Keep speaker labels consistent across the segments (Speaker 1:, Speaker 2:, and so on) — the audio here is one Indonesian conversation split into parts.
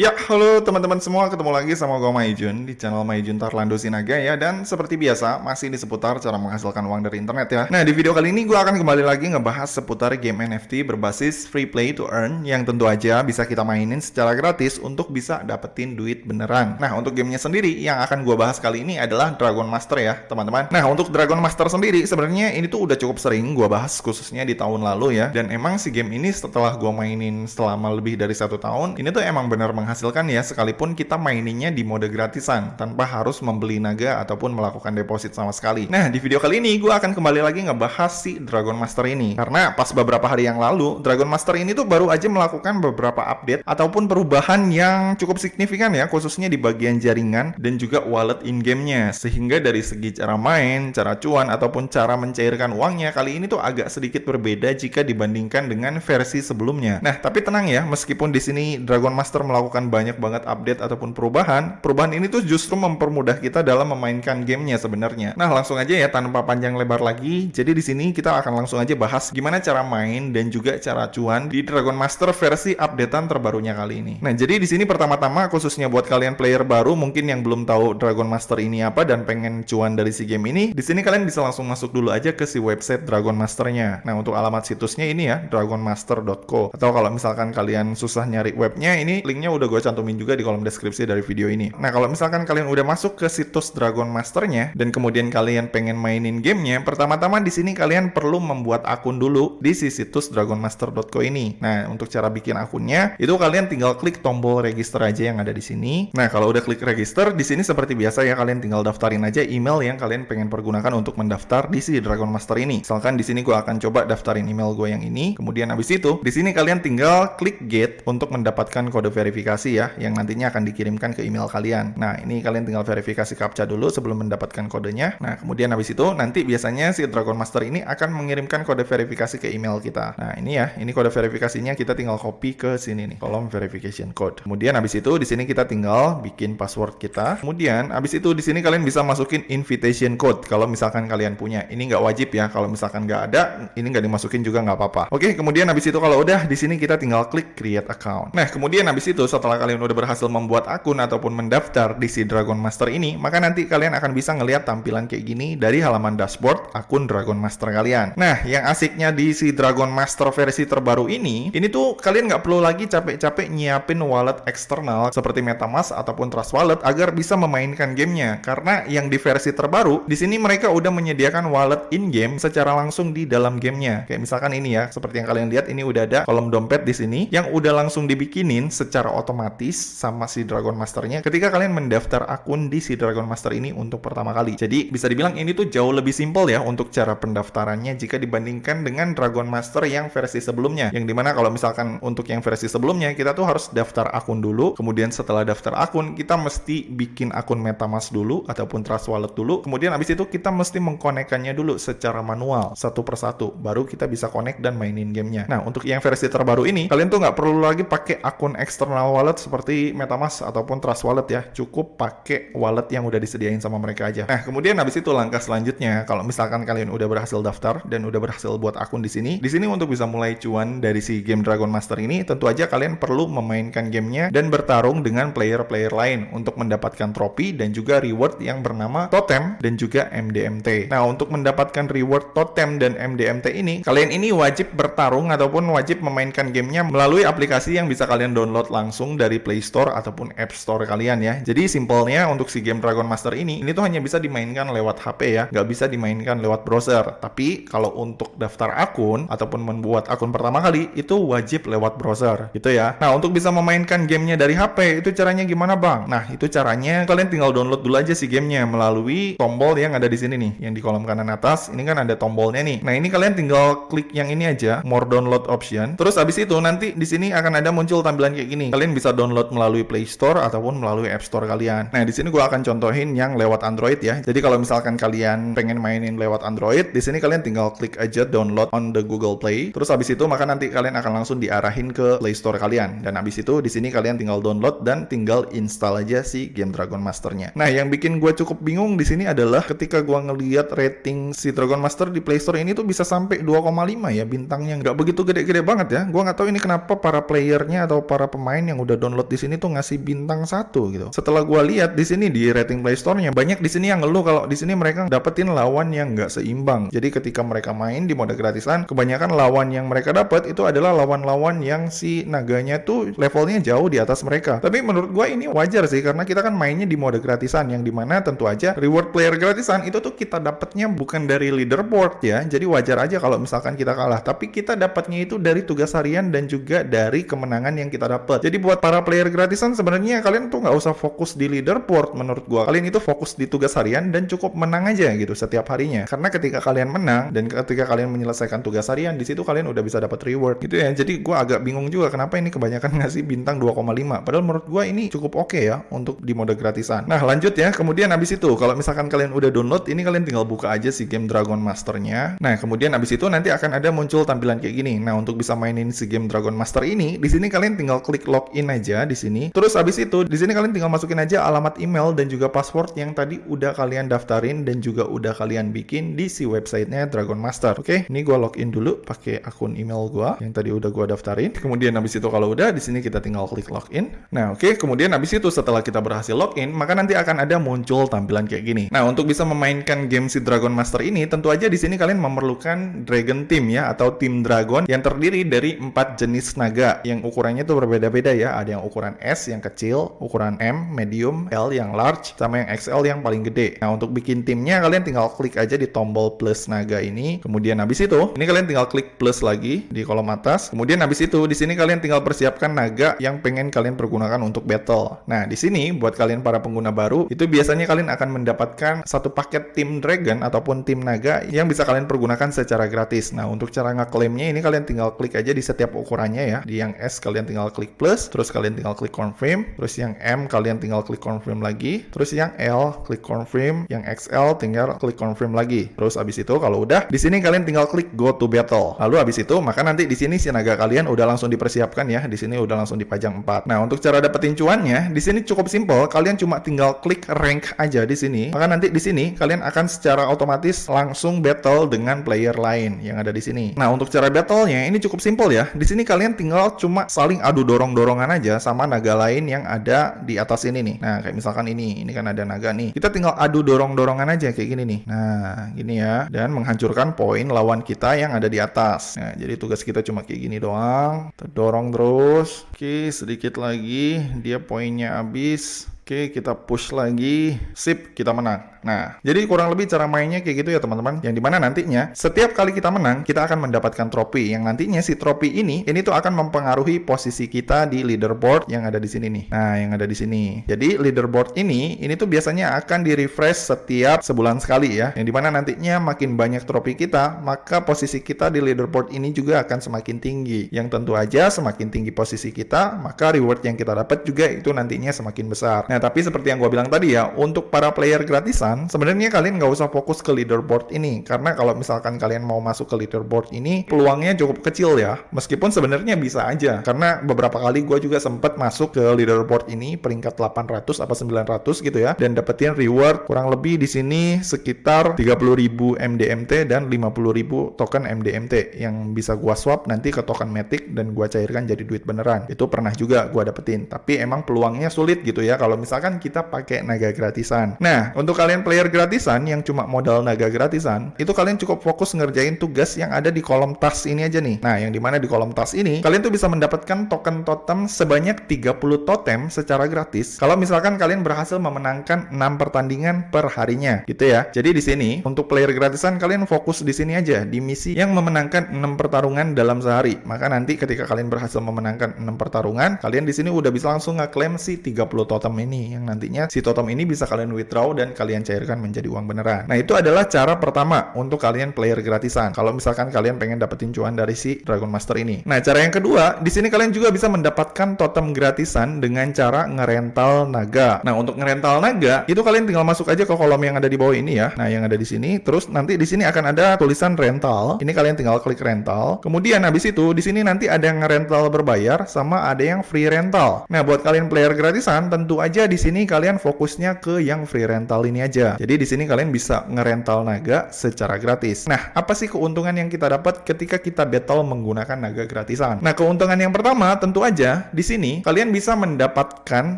Speaker 1: Ya, halo teman-teman semua, ketemu lagi sama gue Maijun di channel Maijun Tarlando Sinaga ya. Dan seperti biasa, masih di seputar cara menghasilkan uang dari internet ya. Nah, di video kali ini gue akan kembali lagi ngebahas seputar game NFT berbasis free play to earn yang tentu aja bisa kita mainin secara gratis untuk bisa dapetin duit beneran. Nah, untuk gamenya sendiri yang akan gue bahas kali ini adalah Dragon Master ya, teman-teman. Nah, untuk Dragon Master sendiri sebenarnya ini tuh udah cukup sering gue bahas khususnya di tahun lalu ya. Dan emang si game ini setelah gue mainin selama lebih dari 1 tahun, ini tuh emang bener menghasilkan ya, sekalipun kita maininnya di mode gratisan tanpa harus membeli naga ataupun melakukan deposit sama sekali. Nah, di video kali ini gue akan kembali lagi ngebahas si Dragon Master ini karena pas beberapa hari yang lalu Dragon Master ini tuh baru aja melakukan beberapa update ataupun perubahan yang cukup signifikan ya, khususnya di bagian jaringan dan juga wallet in-game-nya, sehingga dari segi cara main, cara cuan ataupun cara mencairkan uangnya kali ini tuh agak sedikit berbeda jika dibandingkan dengan versi sebelumnya. Nah, tapi tenang ya, meskipun di sini Dragon Master melakukan banyak banget update ataupun perubahan ini tuh justru mempermudah kita dalam memainkan gamenya sebenarnya. Nah, langsung aja ya tanpa panjang lebar lagi. Jadi di sini kita akan langsung aja bahas gimana cara main dan juga cara cuan di Dragon Master versi updatean terbarunya kali ini. Nah, jadi di sini pertama-tama khususnya buat kalian player baru mungkin yang belum tahu Dragon Master ini apa dan pengen cuan dari si game ini, di sini kalian bisa langsung masuk dulu aja ke si website Dragon Masternya. Nah, untuk alamat situsnya ini ya, dragonmaster.co. Atau kalau misalkan kalian susah nyari webnya, ini linknya udah gue cantumin juga di kolom deskripsi dari video ini. Nah, kalau misalkan kalian udah masuk ke situs Dragon Masternya dan kemudian kalian pengen mainin gamenya, pertama-tama di sini kalian perlu membuat akun dulu di si situs dragonmaster.co ini. Nah, untuk cara bikin akunnya itu kalian tinggal klik tombol register aja yang ada di sini. Nah, kalau udah klik register, di sini seperti biasa ya, kalian tinggal daftarin aja email yang kalian pengen pergunakan untuk mendaftar di si Dragon Master ini. Misalkan di sini gue akan coba daftarin email gue yang ini. Kemudian habis itu, di sini kalian tinggal klik get untuk mendapatkan kode verifikasi ya, yang nantinya akan dikirimkan ke email kalian. Nah, ini kalian tinggal verifikasi captcha dulu sebelum mendapatkan kodenya. Nah, kemudian habis itu nanti biasanya si Dragon Master ini akan mengirimkan kode verifikasi ke email kita. Nah, ini ya, ini kode verifikasinya kita tinggal copy ke sini nih, kolom verification code. Kemudian habis itu di sini kita tinggal bikin password kita. Kemudian habis itu di sini kalian bisa masukin invitation code kalau misalkan kalian punya. Ini nggak wajib ya, kalau misalkan nggak ada, ini nggak dimasukin juga nggak apa-apa. Oke, kemudian habis itu kalau udah di sini kita tinggal klik create account. Nah, kemudian habis itu setelah kalian udah berhasil membuat akun ataupun mendaftar di si Dragon Master ini, maka nanti kalian akan bisa ngelihat tampilan kayak gini dari halaman dashboard akun Dragon Master kalian. Nah, yang asiknya di si Dragon Master versi terbaru ini tuh kalian nggak perlu lagi capek-capek nyiapin wallet eksternal seperti MetaMask ataupun Trust Wallet agar bisa memainkan gamenya. Karena yang di versi terbaru, di sini mereka udah menyediakan wallet in-game secara langsung di dalam gamenya. Kayak misalkan ini ya, seperti yang kalian lihat ini udah ada kolom dompet di sini yang udah langsung dibikinin secara otomatis sama si Dragon Masternya ketika kalian mendaftar akun di si Dragon Master ini untuk pertama kali. Jadi bisa dibilang ini tuh jauh lebih simpel ya untuk cara pendaftarannya jika dibandingkan dengan Dragon Master yang versi sebelumnya. Yang dimana kalau misalkan untuk yang versi sebelumnya kita tuh harus daftar akun dulu, kemudian setelah daftar akun kita mesti bikin akun MetaMask dulu ataupun Trust Wallet dulu, kemudian abis itu kita mesti mengkonekkannya dulu secara manual satu persatu, baru kita bisa connect dan mainin gamenya. Nah, untuk yang versi terbaru ini kalian tuh nggak perlu lagi pakai akun eksternal wallet seperti MetaMask ataupun Trust Wallet ya, cukup pakai wallet yang udah disediain sama mereka aja. Nah, kemudian habis itu langkah selanjutnya, kalau misalkan kalian udah berhasil daftar dan udah berhasil buat akun di sini untuk bisa mulai cuan dari si game Dragon Master ini, tentu aja kalian perlu memainkan gamenya dan bertarung dengan player-player lain untuk mendapatkan trofi dan juga reward yang bernama totem dan juga MDMT. Nah, untuk mendapatkan reward totem dan MDMT ini, kalian ini wajib bertarung ataupun wajib memainkan gamenya melalui aplikasi yang bisa kalian download langsung dari Play Store ataupun App Store kalian ya. Jadi simpelnya untuk si game Dragon Master ini tuh hanya bisa dimainkan lewat HP ya, nggak bisa dimainkan lewat browser. Tapi kalau untuk daftar akun ataupun membuat akun pertama kali itu wajib lewat browser gitu ya. Nah, untuk bisa memainkan gamenya dari HP itu caranya gimana bang? Nah, itu caranya kalian tinggal download dulu aja si gamenya melalui tombol yang ada di sini nih, yang di kolom kanan atas. Ini kan ada tombolnya nih. Nah, ini kalian tinggal klik yang ini aja, more download option. Terus habis itu nanti di sini akan ada muncul tampilan kayak gini. Kalian bisa download melalui Play Store ataupun melalui App Store kalian. Nah, di sini gua akan contohin yang lewat Android ya. Jadi kalau misalkan kalian pengen mainin lewat Android, di sini kalian tinggal klik aja download on the Google Play. Terus habis itu maka nanti kalian akan langsung diarahin ke Play Store kalian. Dan habis itu di sini kalian tinggal download dan tinggal install aja si game Dragon Masternya. Nah, yang bikin gue cukup bingung di sini adalah ketika gue ngelihat rating si Dragon Master di Play Store ini tuh bisa sampai 2,5 ya bintangnya, nggak begitu gede-gede banget ya. Gue nggak tahu ini kenapa para playernya atau para pemain yang udah udah download di sini tuh ngasih bintang 1 gitu. Setelah gua lihat di sini di rating Play Store-nya, banyak di sini yang ngeluh kalau di sini mereka dapetin lawan yang nggak seimbang. Jadi ketika mereka main di mode gratisan, kebanyakan lawan yang mereka dapat itu adalah lawan-lawan yang si naganya tuh levelnya jauh di atas mereka. Tapi menurut gua ini wajar sih, karena kita kan mainnya di mode gratisan, yang dimana tentu aja reward player gratisan itu tuh kita dapatnya bukan dari leaderboard ya. Jadi wajar aja kalau misalkan kita kalah, tapi kita dapatnya itu dari tugas harian dan juga dari kemenangan yang kita dapat. Jadi buat para player gratisan sebenarnya kalian tuh nggak usah fokus di leaderboard menurut gua. Kalian itu fokus di tugas harian dan cukup menang aja gitu setiap harinya. Karena ketika kalian menang dan ketika kalian menyelesaikan tugas harian, di situ kalian udah bisa dapat reward gitu ya. Jadi gua agak bingung juga kenapa ini kebanyakan ngasih bintang 2,5. Padahal menurut gua ini cukup oke ya untuk di mode gratisan. Nah, lanjut ya. Kemudian abis itu kalau misalkan kalian udah download, ini kalian tinggal buka aja si game Dragon Master-nya. Nah, kemudian abis itu nanti akan ada muncul tampilan kayak gini. Nah, untuk bisa mainin si game Dragon Master ini, di sini kalian tinggal klik login aja di sini. Terus abis itu di sini kalian tinggal masukin aja alamat email dan juga password yang tadi udah kalian daftarin dan juga udah kalian bikin di si websitenya Dragon Master. Oke, ini gua login dulu pakai akun email gua yang tadi udah gua daftarin. Kemudian abis itu kalau udah di sini kita tinggal klik login. Nah, oke, kemudian abis itu setelah kita berhasil login, maka nanti akan ada muncul tampilan kayak gini. Nah, untuk bisa memainkan game si Dragon Master ini, tentu aja di sini kalian memerlukan Dragon Team ya, atau tim Dragon yang terdiri dari 4 jenis naga yang ukurannya tuh berbeda-beda ya. Ada yang ukuran S yang kecil, ukuran M, medium, L yang large, sama yang XL yang paling gede. Nah, untuk bikin timnya kalian tinggal klik aja di tombol plus naga ini. Kemudian habis itu, ini kalian tinggal klik plus lagi di kolom atas. Kemudian habis itu, di sini kalian tinggal persiapkan naga yang pengen kalian pergunakan untuk battle. Nah, di sini buat kalian para pengguna baru, itu biasanya kalian akan mendapatkan satu paket tim dragon ataupun tim naga yang bisa kalian pergunakan secara gratis. Nah, untuk cara ngeklaimnya ini kalian tinggal klik aja di setiap ukurannya ya. Di yang S kalian tinggal klik plus, terus kalian tinggal klik confirm, terus yang M kalian tinggal klik confirm lagi, terus yang L klik confirm, yang XL tinggal klik confirm lagi. Terus abis itu kalau udah, di sini kalian tinggal klik go to battle. Lalu abis itu, maka nanti di sini si naga kalian udah langsung dipersiapkan ya. Di sini udah langsung dipajang 4. Nah, untuk cara dapetin cuannya, di sini cukup simple. Kalian cuma tinggal klik rank aja di sini. Maka nanti di sini kalian akan secara otomatis langsung battle dengan player lain yang ada di sini. Nah, untuk cara battle-nya ini cukup simple ya. Di sini kalian tinggal cuma saling adu dorong-dorongan aja sama naga lain yang ada di atas ini nih. Nah, kayak misalkan ini kan ada naga nih. Kita tinggal adu dorong-dorongan aja kayak gini nih. Nah, gini ya. Dan menghancurkan poin lawan kita yang ada di atas. Nah, jadi tugas kita cuma kayak gini doang. Kita dorong terus. Oke, sedikit lagi dia poinnya habis. Oke, kita push lagi. Sip, kita menang. Nah, jadi kurang lebih cara mainnya kayak gitu ya teman-teman. Yang dimana nantinya setiap kali kita menang, kita akan mendapatkan trofi. Yang nantinya si trofi ini tuh akan mempengaruhi posisi kita di leaderboard yang ada di sini nih. Nah, yang ada di sini. Jadi leaderboard ini tuh biasanya akan di-refresh setiap sebulan sekali ya. Yang dimana nantinya makin banyak trofi kita, maka posisi kita di leaderboard ini juga akan semakin tinggi. Yang tentu aja semakin tinggi posisi kita, maka reward yang kita dapat juga itu nantinya semakin besar. Nah, tapi seperti yang gue bilang tadi ya, untuk para player gratisan, sebenarnya kalian nggak usah fokus ke leaderboard ini. Karena kalau misalkan kalian mau masuk ke leaderboard ini, peluangnya cukup kecil ya. Meskipun sebenarnya bisa aja. Karena beberapa kali gue juga sempat masuk ke leaderboard ini, peringkat 800 apa 900 gitu ya. Dan dapetin reward kurang lebih di sini sekitar 30.000 MDMT dan 50.000 token MDMT. Yang bisa gue swap nanti ke token Matic dan gue cairkan jadi duit beneran. Itu pernah juga gue dapetin. Tapi emang peluangnya sulit gitu ya kalau misalkan kita pakai naga gratisan. Nah, untuk kalian player gratisan yang cuma modal naga gratisan, itu kalian cukup fokus ngerjain tugas yang ada di kolom task ini aja nih. Nah, yang dimana di kolom task ini, kalian tuh bisa mendapatkan token totem sebanyak 30 totem secara gratis. Kalau misalkan kalian berhasil memenangkan 6 pertandingan per harinya, gitu ya. Jadi di sini, untuk player gratisan, kalian fokus di sini aja, di misi yang memenangkan 6 pertarungan dalam sehari. Maka nanti ketika kalian berhasil memenangkan 6 pertarungan, kalian di sini udah bisa langsung ngeklaim si 30 totem ini, yang nantinya si totem ini bisa kalian withdraw dan kalian cairkan menjadi uang beneran. Nah, itu adalah cara pertama untuk kalian player gratisan. Kalau misalkan kalian pengen dapetin cuan dari si Dragon Master ini. Nah, cara yang kedua, di sini kalian juga bisa mendapatkan totem gratisan dengan cara ngerental naga. Nah, untuk ngerental naga, itu kalian tinggal masuk aja ke kolom yang ada di bawah ini ya. Nah, yang ada di sini, terus nanti di sini akan ada tulisan rental. Ini kalian tinggal klik rental. Kemudian habis itu di sini nanti ada yang ngerental berbayar sama ada yang free rental. Nah, buat kalian player gratisan, tentu aja di sini kalian fokusnya ke yang free rental ini aja. Jadi di sini kalian bisa ngerental naga secara gratis. Nah, apa sih keuntungan yang kita dapat ketika kita battle menggunakan naga gratisan? Nah, keuntungan yang pertama tentu aja di sini kalian bisa mendapatkan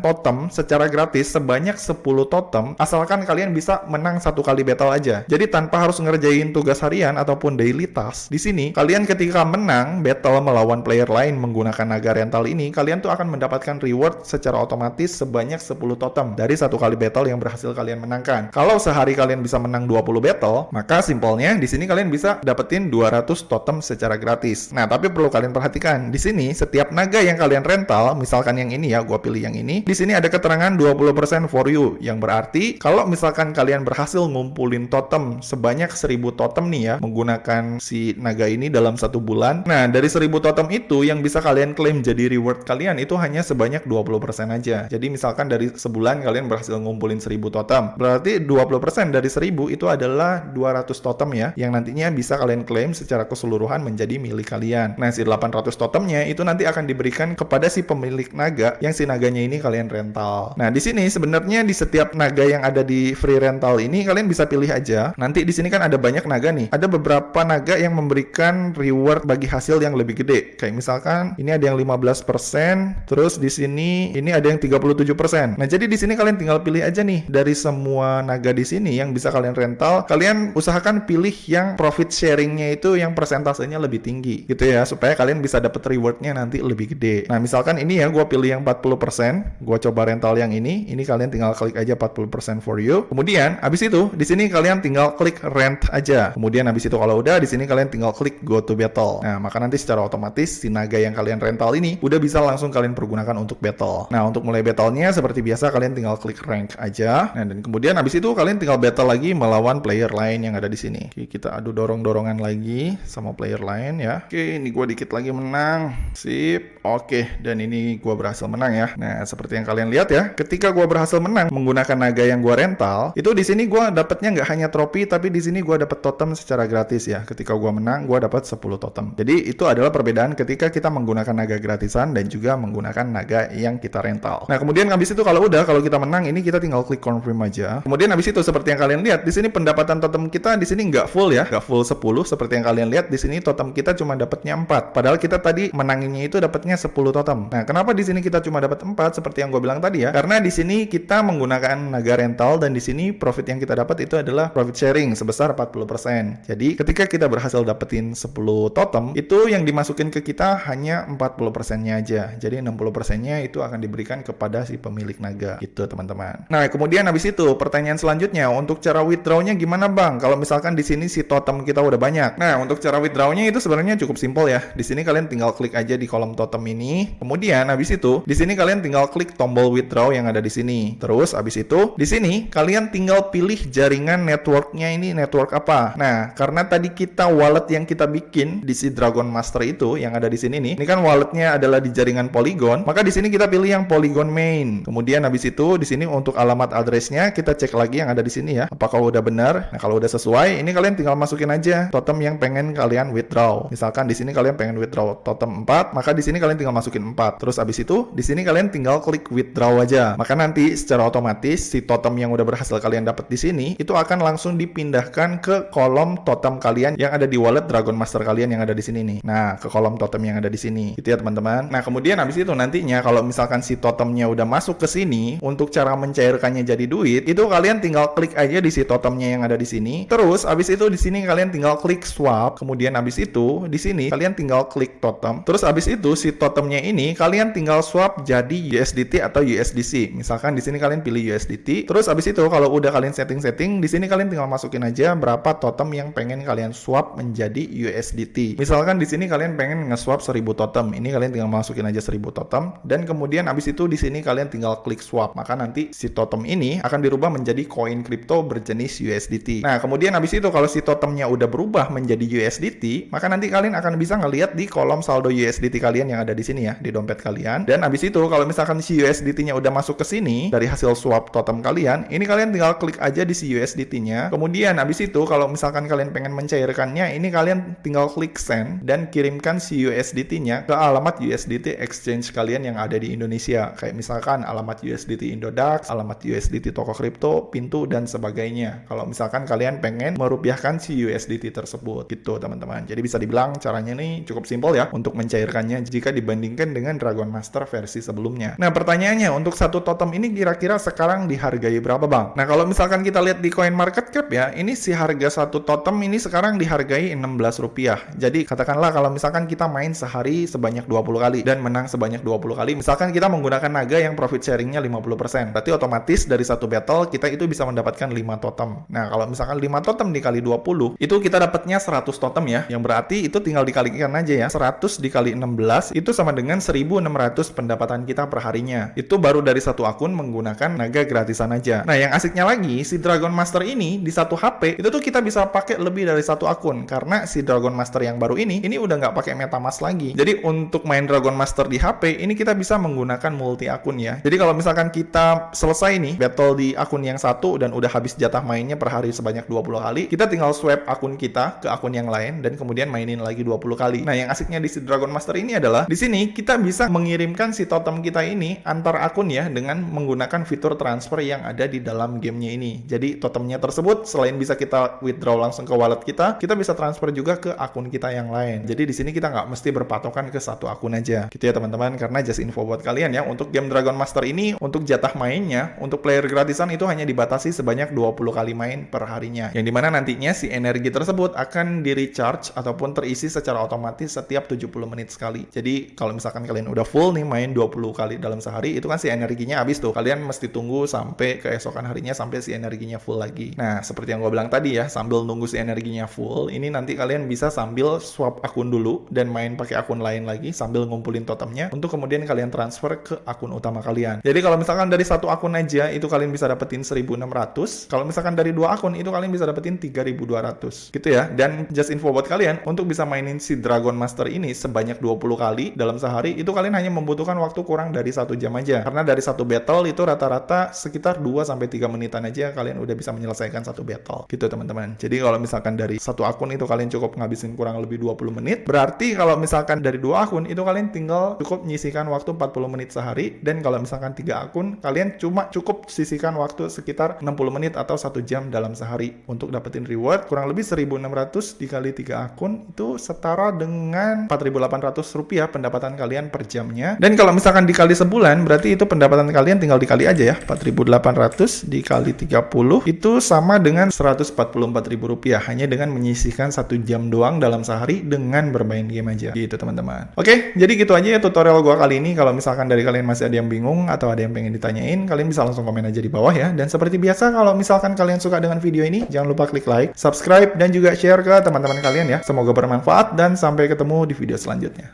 Speaker 1: totem secara gratis sebanyak 10 totem asalkan kalian bisa menang satu kali battle aja. Jadi tanpa harus ngerjain tugas harian ataupun daily task. Di sini kalian ketika menang battle melawan player lain menggunakan naga rental ini, kalian tuh akan mendapatkan reward secara otomatis sebanyak 10 totem dari satu kali battle yang berhasil kalian menangkan. Kalau sehari kalian bisa menang 20 battle, maka simpelnya di sini kalian bisa dapetin 200 totem secara gratis. Nah, tapi perlu kalian perhatikan, di sini setiap naga yang kalian rental, misalkan yang ini ya, gua pilih yang ini, di sini ada keterangan 20% for you, yang berarti kalau misalkan kalian berhasil ngumpulin totem sebanyak 1000 totem nih ya, menggunakan si naga ini dalam satu bulan, nah dari 1000 totem itu yang bisa kalian klaim jadi reward kalian itu hanya sebanyak 20% aja. Jadi misalkan dari sebulan kalian berhasil ngumpulin 1000 totem, berarti 20% dari 1000 itu adalah 200 totem ya, yang nantinya bisa kalian klaim secara keseluruhan menjadi milik kalian. Nah, si 800 totemnya itu nanti akan diberikan kepada si pemilik naga yang si naganya ini kalian rental. Nah, di sini sebenarnya di setiap naga yang ada di free rental ini kalian bisa pilih aja. Nanti di sini kan ada banyak naga nih. Ada beberapa naga yang memberikan reward bagi hasil yang lebih gede. Kayak misalkan ini ada yang 15%, terus di sini ini ada yang 37%. Nah, jadi di sini kalian tinggal pilih aja nih dari semua naga di sini yang bisa kalian rental. Kalian usahakan pilih yang profit sharingnya itu yang persentasenya lebih tinggi gitu ya, supaya kalian bisa dapat rewardnya nanti lebih gede. Nah, misalkan ini ya, gue pilih yang 40%, gue coba rental yang ini kalian tinggal klik aja 40% for you. Kemudian abis itu di sini kalian tinggal klik rent aja. Kemudian abis itu kalau udah di sini kalian tinggal klik go to battle. Nah, maka nanti secara otomatis si naga yang kalian rental ini udah bisa langsung kalian pergunakan untuk battle. Nah, untuk mulai battle-nya seperti biasa kalian tinggal klik rank aja. Nah, dan kemudian abis itu kalian tinggal battle lagi melawan player lain yang ada di sini. Oke, kita adu dorong-dorongan lagi sama player lain ya. Oke, ini gue dikit lagi menang. Sip. Oke, dan ini gue berhasil menang ya. Nah, seperti yang kalian lihat ya, ketika gue berhasil menang menggunakan naga yang gue rental, itu di sini gue dapatnya nggak hanya trofi, tapi di sini gue dapat totem secara gratis ya. Ketika gue menang, gue dapat 10 totem. Jadi itu adalah perbedaan ketika kita menggunakan naga gratisan dan juga menggunakan naga yang kita rental. Nah, kemudian habis itu kalau kita menang ini kita tinggal klik confirm aja. Kemudian habis itu seperti yang kalian lihat di sini pendapatan totem kita di sini nggak full ya, nggak full 10 seperti yang kalian lihat di sini totem kita cuma dapatnya 4. Padahal kita tadi menanginnya itu dapatnya 10 totem. Nah, kenapa di sini kita cuma dapat 4 seperti yang gue bilang tadi ya? Karena di sini kita menggunakan naga rental dan di sini profit yang kita dapat itu adalah profit sharing sebesar 40%. Jadi ketika kita berhasil dapetin 10 totem, itu yang dimasukin ke kita hanya 40%-nya aja. Jadi 60%-nya itu akan diberikan kepada si pemilik naga. Gitu, teman-teman. Nah, kemudian habis itu pertanyaan selanjutnya, untuk cara withdraw-nya gimana, Bang? Kalau misalkan di sini si totem kita udah banyak. Nah, untuk cara withdraw-nya itu sebenarnya cukup simpel ya. Di sini kalian tinggal klik aja di kolom totem ini. Kemudian habis itu di sini kalian tinggal klik tombol withdraw yang ada di sini. Terus habis itu di sini kalian tinggal pilih jaringan networknya ini network apa. Nah, karena tadi kita wallet yang kita bikin di si Dragon Master itu yang ada di sini nih. Ini kan walletnya adalah di jaringan Polygon. Maka di sini kita pilih yang Polygon main. Kemudian habis itu di sini untuk alamat addressnya kita cek lagi yang ada di sini ya. Apakah udah benar? Nah, kalau udah sesuai, ini kalian tinggal masukin aja totem yang pengen kalian withdraw. Misalkan di sini kalian pengen withdraw totem 4, maka di sini kalian tinggal masukin 4. Terus habis itu di sini kalian tinggal klik withdraw aja. Maka nanti secara otomatis si totem yang udah berhasil kalian dapat di sini itu akan langsung dipindahkan ke kolom totem kalian yang ada di wallet Dragon Master kalian yang ada di sini nih. Nah, ke kolom totem yang ada di sini. Gitu ya, teman-teman. Nah, kemudian habis itu nantinya kalau misalkan si totemnya udah masuk ke sini, untuk cara mencairkannya jadi duit, itu kalian tinggal klik aja di si totemnya yang ada di sini. Terus habis itu di sini kalian tinggal klik swap. Kemudian habis itu di sini kalian tinggal klik totem. Terus habis itu si totemnya ini kalian tinggal swap jadi USDT atau USDC. Misalkan di sini kalian pilih USDT. Terus habis itu kalau udah kalian setting-setting, di sini kalian tinggal masukin aja berapa totem yang pengen kalian swap menjadi USDT. Misalkan di sini kalian pengen nge-swap 1000 totem. Ini kalian tinggal masukin aja 1000 totem dan kemudian habis itu di sini kalian tinggal klik swap. Maka nanti si totem ini akan dirubah menjadi koin kripto berjenis USDT. Nah, kemudian habis itu kalau si totemnya udah berubah menjadi USDT, maka nanti kalian akan bisa ngelihat di kolom saldo USDT kalian yang ada di sini ya, di dompet kalian. Dan habis itu kalau misalkan si USDT-nya udah masuk ke sini dari hasil swap totem kalian, ini kalian tinggal klik aja di si USDT-nya. Kemudian habis itu kalau misalkan kalian pengen mencairkannya, ini kalian tinggal klik send dan kirimkan si USDT-nya ke alamat USDT exchange kalian yang ada di Indonesia. Kayak misalkan alamat alamat USDT Indodax, alamat USDT toko kripto, pintu, dan sebagainya. Kalau misalkan kalian pengen merupiahkan si USDT tersebut, gitu teman-teman. Jadi bisa dibilang caranya nih cukup simpel ya untuk mencairkannya jika dibandingkan dengan Dragon Master versi sebelumnya. Nah, pertanyaannya untuk satu totem ini kira-kira sekarang dihargai berapa, Bang? Nah, kalau misalkan kita lihat di CoinMarketCap ya, ini si harga satu totem ini sekarang dihargai Rp16. Jadi katakanlah kalau misalkan kita main sehari sebanyak 20 kali dan menang sebanyak 20 kali, misalkan kita menggunakan naga yang profit sharingnya 50%, berarti otomatis dari satu battle kita itu bisa mendapatkan 5 totem. Nah, kalau misalkan 5 totem dikali 20, itu kita dapatnya 100 totem ya, yang berarti itu tinggal dikalikan aja ya, 100 dikali 16 itu sama dengan 1.600 pendapatan kita per harinya. Itu baru dari satu akun menggunakan naga gratisan aja. Nah, yang asiknya lagi, si Dragon Master ini di satu HP, itu tuh kita bisa pakai lebih dari satu akun, karena si Dragon Master yang baru ini udah nggak pakai MetaMask lagi. Jadi untuk main Dragon Master di HP, ini kita bisa menggunakan multi akun ya. Jadi kalau misalkan kita selesai nih battle di akun yang satu dan udah habis jatah mainnya per hari sebanyak 20 kali, kita tinggal swap akun kita ke akun yang lain dan kemudian mainin lagi 20 kali. Nah, yang asiknya di si Dragon Master ini adalah di sini kita bisa mengirimkan si totem kita ini antar akun ya dengan menggunakan fitur transfer yang ada di dalam gamenya ini. Jadi totemnya tersebut selain bisa kita withdraw langsung ke wallet kita bisa transfer juga ke akun kita yang lain. Jadi di sini kita nggak mesti berpatokan ke satu akun aja. Gitu ya teman-teman, karena just info buat kalian ya, untuk game Dragon Master ini untuk jatah mainnya, untuk player gratisan itu hanya dibatasi sebanyak 20 kali main per harinya. Yang dimana nantinya si energi tersebut akan di recharge ataupun terisi secara otomatis setiap 70 menit sekali. Jadi kalau misalkan kalian udah full nih main 20 kali dalam sehari, itu kan si energinya habis tuh. Kalian mesti tunggu sampai keesokan harinya sampai si energinya full lagi. Nah, seperti yang gue bilang tadi ya, sambil nunggu si energinya full, ini nanti kalian bisa sambil swap akun dulu dan main pakai akun lain lagi sambil ngumpulin totemnya untuk kemudian kalian transfer ke akun utama kalian. Jadi kalau misalkan dari satu akun aja itu kalian bisa dapetin 1.600, kalau misalkan dari dua akun itu kalian bisa dapetin 3.200 gitu ya. Dan just info buat kalian, untuk bisa mainin si Dragon Master ini sebanyak 20 kali dalam sehari, itu kalian hanya membutuhkan waktu kurang dari 1 jam aja, karena dari satu battle itu rata-rata sekitar 2-3 menitan aja kalian udah bisa menyelesaikan satu battle gitu teman-teman. Jadi kalau misalkan dari satu akun itu kalian cukup ngabisin kurang lebih 20 menit, berarti kalau misalkan dari dua akun itu kalian tinggal cukup menyisihkan waktu 40 menit sehari, dan kalau misalkan 3 akun kalian cuma cukup sisihkan waktu sekitar 60 menit atau 1 jam dalam sehari untuk dapetin reward kurang lebih 1.600 dikali 3 akun, itu setara dengan Rp4.800 pendapatan kalian per jamnya. Dan kalau misalkan dikali sebulan, berarti itu pendapatan kalian tinggal dikali aja ya, 4.800 dikali 30 itu sama dengan Rp144.000 hanya dengan menyisihkan 1 jam doang dalam sehari dengan bermain game aja gitu teman-teman. Oke, jadi gitu aja ya tutorial gua kali ini. Kalau misalkan dari kalian masih ada yang bingung atau ada yang pengen ditanyain, kalian bisa langsung komen aja di bawah ya. Dan seperti biasa, kalau misalkan kalian suka dengan video ini, jangan lupa klik like, subscribe, dan juga share ke teman-teman kalian ya. Semoga bermanfaat dan sampai ketemu di video selanjutnya.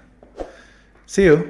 Speaker 1: See you.